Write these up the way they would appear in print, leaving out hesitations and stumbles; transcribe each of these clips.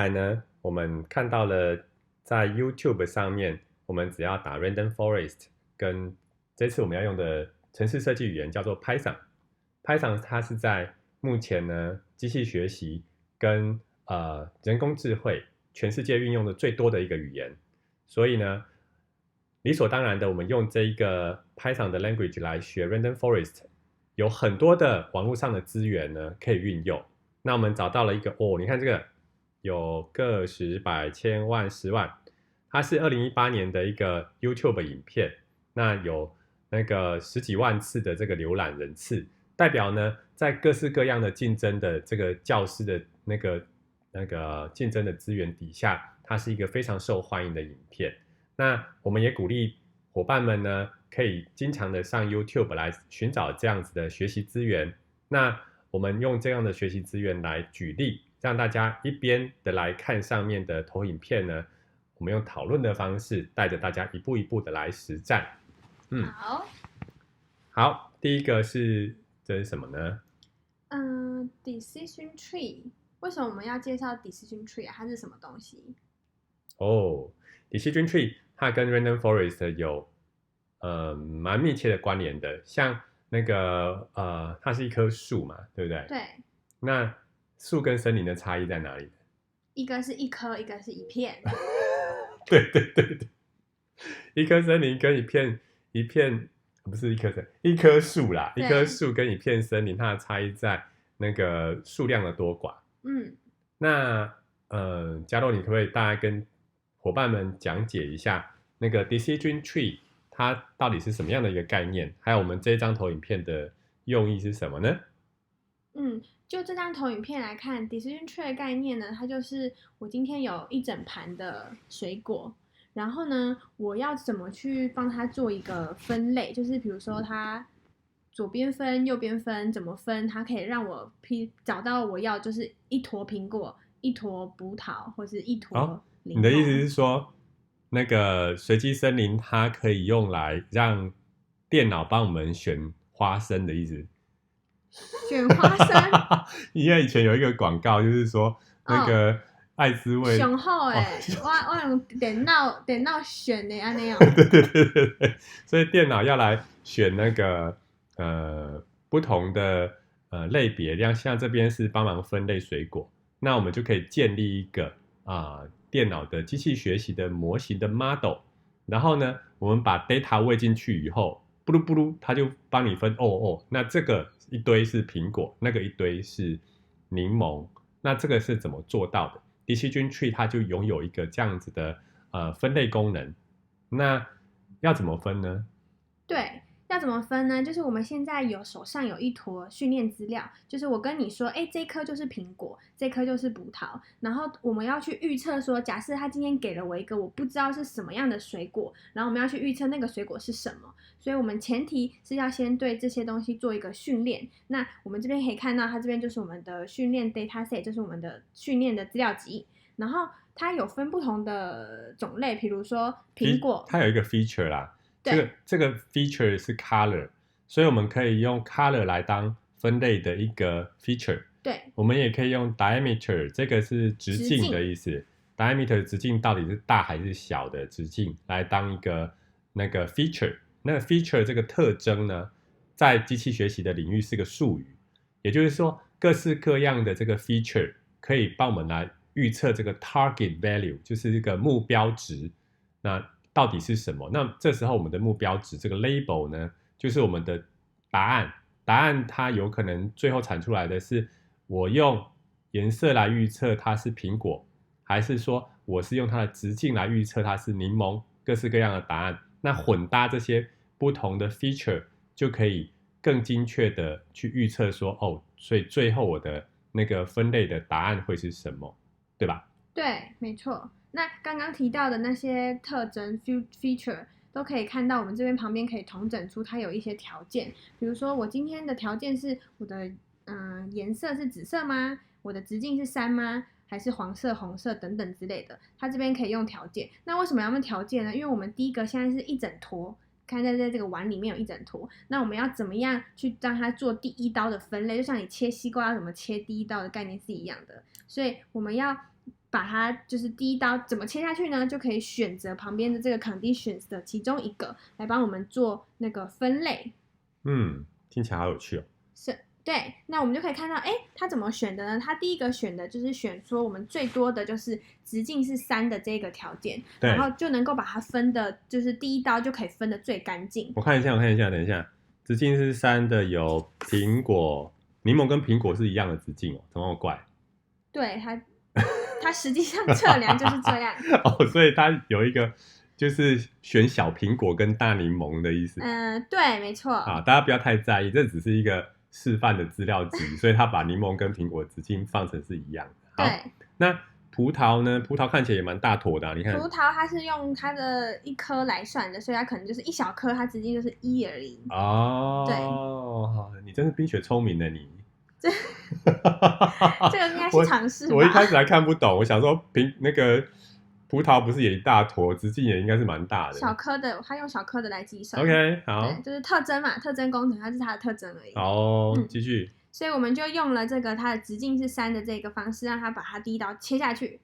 来呢，我们看到了在 YouTube 上面，我们只要打 Random Forest，跟这次我们要用的程式设计语言叫做 Python。Python 它是在目前呢机器学习跟人工智慧全世界运用的最多的一个语言，所以呢，理所当然的，我们用这一个 Python 的 language 来学 Random Forest，有很多的网络上的资源呢可以运用。那我们找到了一个你看这个有个十百千万十万，它是2018年的一个 YouTube 影片，那有那个十几万次的这个浏览人次，代表呢在各式各样的竞争的这个教师的那个竞争的资源底下，它是一个非常受欢迎的影片。那我们也鼓励伙伴们呢，可以经常的上 YouTube 来寻找这样子的学习资源。那我们用这样的学习资源来举例，让大家一边的来看上面的投影片呢，我们用讨论的方式带着大家一步一步的来实战。好，第一个这是什么呢？Decision tree。为什么我们要介绍 Decision tree 啊？它是什么东西？Decision tree 它跟 Random Forest 有蛮密切的关联的，像那个它是一棵树嘛，对不对？对。那树跟森林的差异在哪里？一个是一棵，一个是一片。对，一棵森林跟一片不是一棵树啦，一棵树跟一片森林，它的差异在那个数量的多寡。那嘉洛，你可不可以大概跟伙伴们讲解一下那个 Decision Tree 它到底是什么样的一个概念，还有我们这张投影片的用意是什么呢？就这张投影片来看 Decision Tree 的概念呢，它就是我今天有一整盘的水果，然后呢，我要怎么去帮它做一个分类，就是比如说它左边分右边分怎么分，它可以让我找到我要就是一坨苹果，一坨葡萄，或是一坨柠檬。你的意思是说那个随机森林它可以用来让电脑帮我们选花生的意思？选花生？因为以前有一个广告就是说那个爱滋味雄厚我用电脑选的安尼哦。对，所以电脑要来选那个不同的类别，像这边是帮忙分类水果，那我们就可以建立一个电脑的机器学习的模型的 model， 然后呢，我们把 data 喂进去以后，布噜布噜，它就帮你分那这个一堆是苹果，那个一堆是柠檬，那这个是怎么做到的？Decision Tree 它就拥有一个这样子的分类功能。那要怎么分呢？对，要怎么分呢？就是我们现在手上有一坨训练资料，就是我跟你说，这颗就是苹果，这颗就是葡萄，然后我们要去预测说，假设他今天给了我一个我不知道是什么样的水果，然后我们要去预测那个水果是什么，所以我们前提是要先对这些东西做一个训练。那我们这边可以看到，它这边就是我们的训练 dataset， 就是我们的训练的资料集，然后它有分不同的种类，比如说苹果，它有一个 feature 啦。这个 feature 是 color， 所以我们可以用 color 来当分类的一个 feature。对，我们也可以用 diameter， 这个是直径的意思。diameter 直径到底是大还是小的直径来当一个那个 feature。那个 feature 这个特征呢，在机器学习的领域是个术语，也就是说各式各样的这个 feature 可以帮我们来预测这个 target value， 就是这个目标值。那到底是什么？那这时候我们的目标值这个 label 呢，就是我们的答案。答案它有可能最后产出来的是我用颜色来预测它是苹果，还是说我是用它的直径来预测它是柠檬，各式各样的答案。那混搭这些不同的 feature 就可以更精确的去预测说所以最后我的那个分类的答案会是什么，对吧？对，没错。那刚刚提到的那些特征 feature 都可以看到，我们这边旁边可以统整出它有一些条件，比如说我今天的条件是我的颜色是紫色吗？我的直径是3吗？还是黄色、红色等等之类的，它这边可以用条件。那为什么要用条件呢？因为我们第一个现在是一整坨，看在这个碗里面有一整坨，那我们要怎么样去让它做第一刀的分类？就像你切西瓜要怎么切第一刀的概念是一样的，所以我们要把它就是第一刀怎么切下去呢？就可以选择旁边的这个 conditions 的其中一个来帮我们做那个分类。听起来好有趣哦。是，对，那我们就可以看到，它怎么选的呢？它第一个选的就是选说我们最多的就是直径是3的这个条件，然后就能够把它分的，就是第一刀就可以分的最干净。我看一下，等一下，直径是3的有苹果、柠檬跟苹果是一样的直径哦，怎么那么怪？对，它实际上测量就是这样。哦，所以它有一个就是选小苹果跟大柠檬的意思。对，没错。啊，大家不要太在意，这只是一个示范的资料集，所以他把柠檬跟苹果直径放成是一样的。好，对，那葡萄呢？葡萄看起来也蛮大坨的，你看。葡萄它是用它的1颗来算的，所以它可能就是1小颗，它直径就是1而已。哦，对，你真是冰雪聪明的你。这个应该是常识吧。我一开始还看不懂，我想说那个葡萄不是也一大坨，直径也应该是蛮大的。小颗的，它用小颗的来计算。OK， 好，对，就是特征嘛，特征工程，它是它的特征而已。好，继续。所以我们就用了这个它的直径是3的这个方式，让它把它第一刀切下去。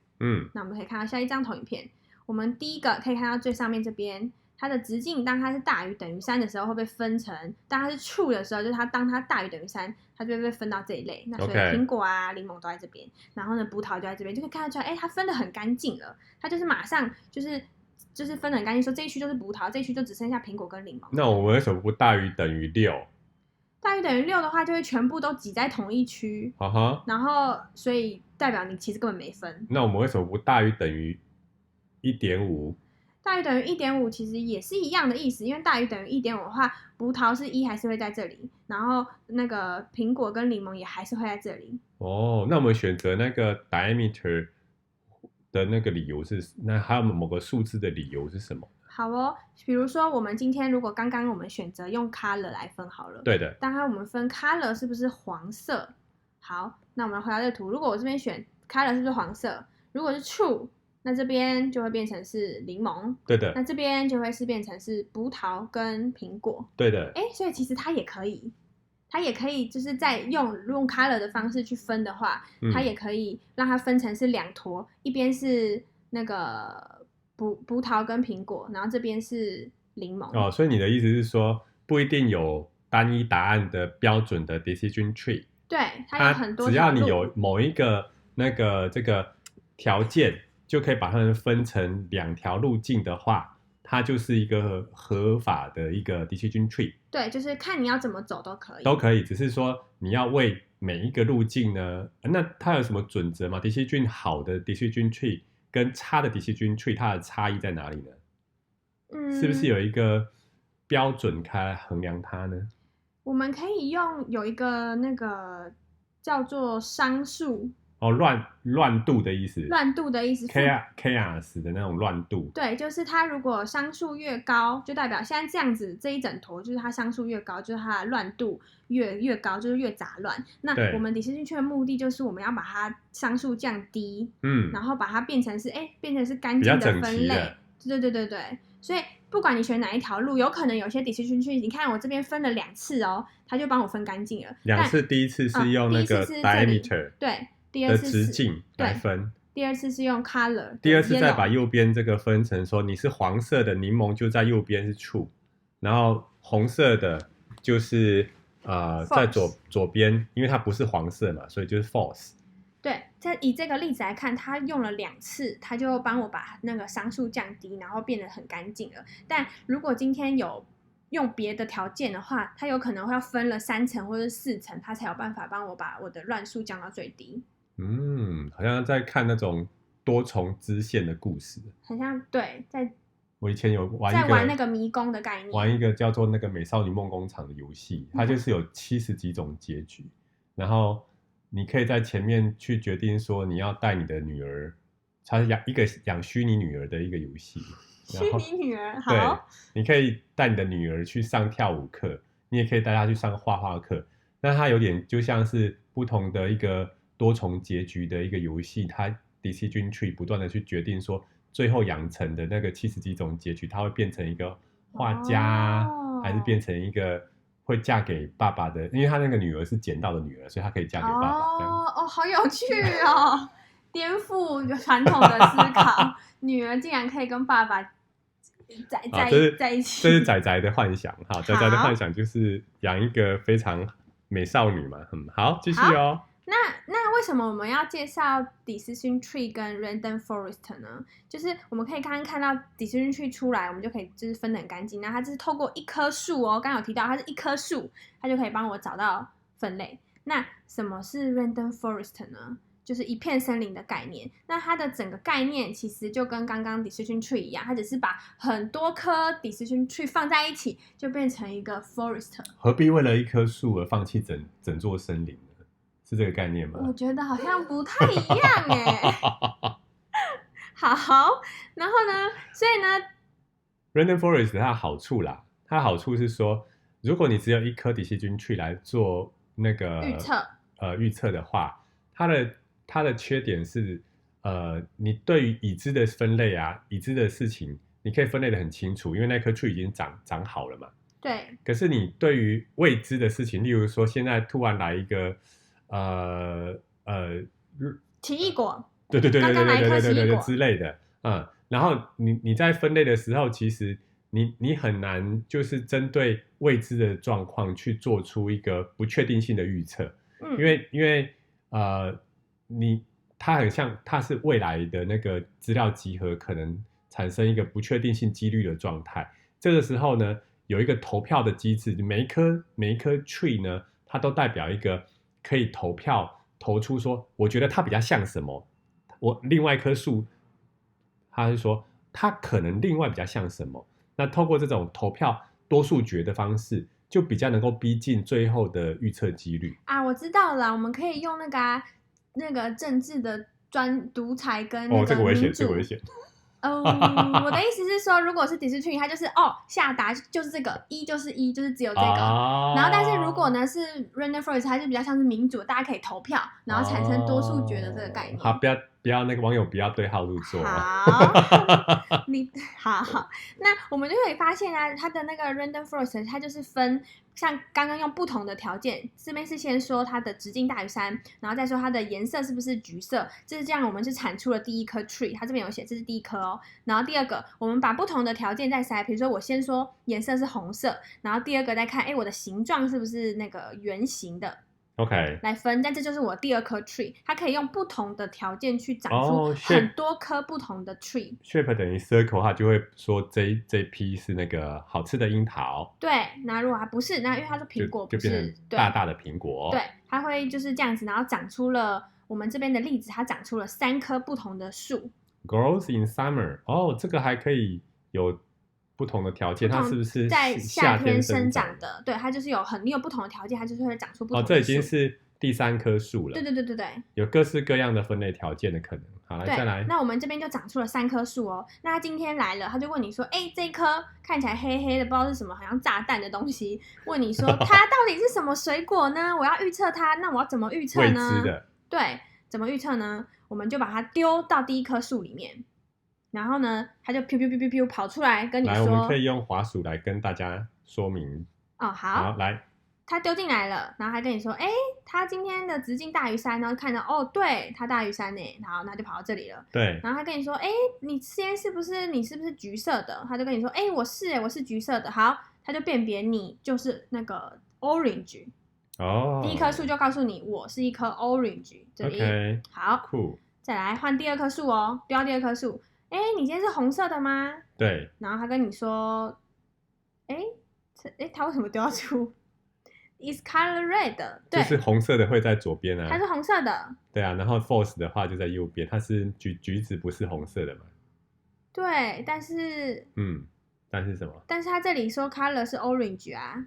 那我们可以看到下一张投影片，我们第一个可以看到最上面这边，它的直径当它是大于等于3的时候会被分成，当它是 true 的时候，就是当它大于等于3，它就会被分到这一类。那所以苹果啊、柠檬都在这边，然后呢葡萄就在这边，就可以看得出来，它分得很干净了，它就是马上就是分得很干净，说这一区就是葡萄，这一区就只剩下苹果跟柠檬。那我们为什么不大于等于6？大于等于6的话，就会全部都挤在同一区，然后所以代表你其实根本没分。那我们为什么不大于等于1.5？大于等于1.5其实也是一样的意思，因为大于等于1.5的话，葡萄是1还是会在这里，然后那个苹果跟柠檬也还是会在这里。哦，那我们选择那个 diameter 的那个理由是，那还有某个数字的理由是什么？好哦，比如说我们今天如果刚刚我们选择用 color 来分好了，对的，刚刚我们分 color 是不是黄色？好，那我们回到这个图，如果我这边选 color 是不是黄色？如果是 true， 那这边就会变成是柠檬，对的，那这边就会是变成是葡萄跟苹果，对的，所以其实它也可以就是在用 color 的方式去分的话，它也可以让它分成是2坨，一边是那个葡萄跟苹果，然后这边是柠檬。哦，所以你的意思是说，不一定有单一答案的标准的 decision tree。对，它有很多只要你有某一个这个条件，就可以把它们分成2条路径的话，它就是一个合法的一个 decision tree。对，就是看你要怎么走都可以。都可以，只是说你要为每一个路径呢，那它有什么准则吗 ？decision 好的 decision tree 跟差的 decision tree 它的差异在哪里呢？是不是有一个标准来衡量它呢？我们可以有一个那个叫做商数。哦，乱度的意思。乱度的意思 ，chaos 的那种乱度。对，就是它如果商数越高，就代表现在这样子这一整坨，就是它商数越高，就是它的乱度越高，就是越杂乱。那我们decision tree的目的就是我们要把它商数降低，然后把它变成是干净的分类。对，所以不管你选哪一条路，有可能有些 decision tree， 你看我这边分了2次哦，它就帮我分干净了。2次，第一次是用那个 diameter， 对。第二次的直径来分，第二次是用 color， 第二次再把右边这个分成说你是黄色的柠檬就在右边是 true， 然后红色的就是在左边，因为它不是黄色嘛，所以就是 false。对，以这个例子来看，他用了2次，他就帮我把那个商数降低，然后变得很干净了。但如果今天有用别的条件的话，它有可能会要分了3层或者4层，它才有办法帮我把我的乱数降到最低。好像在看那种多重支线的故事，很像。对，我以前有玩那个迷宫的概念，玩一个叫做那个美少女梦工厂的游戏，它就是有70几种结局，然后你可以在前面去决定说你要带你的女儿，它是养虚拟女儿的一个游戏。虚拟女儿，好。对，你可以带你的女儿去上跳舞课，你也可以带她去上画画课。那它有点就像是不同的一个多重结局的一个游戏，它 decision tree 不断的去决定说，最后养成的那个70几种结局，它会变成一个画家，还是变成一个会嫁给爸爸的？因为他那个女儿是捡到的女儿，所以她可以嫁给爸爸。好有趣哦！颠覆传统的思考，女儿竟然可以跟爸爸在一起。这是仔仔的幻想哈，仔仔的幻想就是养一个非常美少女嘛。好，继续哦。那为什么我们要介绍 Decision Tree 跟 Random Forest 呢？就是我们可以刚刚看到 Decision Tree 出来，我们就可以就是分得很干净。那它就是透过一棵树哦，刚刚有提到它是一棵树，它就可以帮我找到分类。那什么是 Random Forest 呢？就是一片森林的概念。那它的整个概念其实就跟刚刚 Decision Tree 一样，它只是把很多棵 Decision Tree 放在一起，就变成一个 Forest。何必为了一棵树而放弃整座森林？是这个概念吗？我觉得好像不太一样耶。好，然后呢，所以呢 ，Random Forest 它的好处啦，它的好处是说，如果你只有一颗Decision Tree来做那个预测的话，它的缺点是，你对于已知的分类啊，已知的事情，你可以分类的很清楚，因为那颗 tree 已经长好了嘛。对。可是你对于未知的事情，例如说现在突然来一个奇异果，对之类的，然后你在分类的时候，其实你很难就是针对未知的状况去做出一个不确定性的预测，因为它很像它是未来的那个资料集合可能产生一个不确定性几率的状态，这个时候呢，有一个投票的机制，每一颗 tree 呢，它都代表一个可以投出说，我觉得它比较像什么，我另外一棵树，他是说它可能另外比较像什么，那透过这种投票多数决的方式，就比较能够逼近最后的预测几率啊。我知道了，我们可以用那个政治的独裁跟那个民主。这个危险，这个危险。我的意思是说，如果是 Decision Tree，它就是下达就是这个一就是一，就是只有这个。然后，但是如果呢是 Random Forest，它就比较像是民主，大家可以投票，然后产生多数决的这个概念。好，不要那个网友不要对号入座。好，好，那我们就可以发现啊，它的那个 Random Forest， 它就是分像刚刚用不同的条件，这边是先说它的直径大于3，然后再说它的颜色是不是橘色，就是这样，我们是产出了第一颗 tree， 它这边有写这是第一颗哦。然后第二个，我们把不同的条件再塞，比如说我先说颜色是红色，然后第二个再看，我的形状是不是那个圆形的。OK， 来分，但这就是我第二颗 tree， 它可以用不同的条件去长出很多颗不同的 tree。shape 等于 circle， 它就会说这批是那个好吃的樱桃。对，那如果它不是，那因为它说苹果不是，就变成大大的苹果。对，它会就是这样子，然后长出了我们这边的例子，它长出了3棵不同的树。Grows in summer， 这个还可以有不同的条件，它是不是在夏天生长的？对，它就是你有不同的条件，它就是会长出不同的树。这已经是第3棵树了。对，有各式各样的分类条件的可能。好，来再来。那我们这边就长出了3棵树哦。那他今天来了，他就问你说：“这一颗看起来黑黑的，不知道是什么，好像炸弹的东西。”问你说它到底是什么水果呢？我要预测它，那我要怎么预测呢？未知的。对，怎么预测呢？我们就把它丢到第一棵树里面。然后呢，它就噗跑出来跟你说。来，我们可以用滑鼠来跟大家说明。好，来，它丢进来了，然后还跟你说，它今天的直径大于3，然后看到，对，它大于3呢，好，那就跑到这里了。对，然后他跟你说，你今天是不是橘色的？他就跟你说，我是橘色的。好，他就辨别你就是那个 orange。第一棵树就告诉你，我是一颗 orange。这里 OK， 好，酷。再来换第二棵树哦，丢到第二棵树。你今天是红色的吗？对。然后他跟你说，他为什么丢到出 ？Is color red？ 对，就是红色的会在左边啊。它是红色的。对啊，然后 false 的话就在右边，它是橘子不是红色的嘛？对，但是但是什么？但是他这里说 color 是 orange 啊。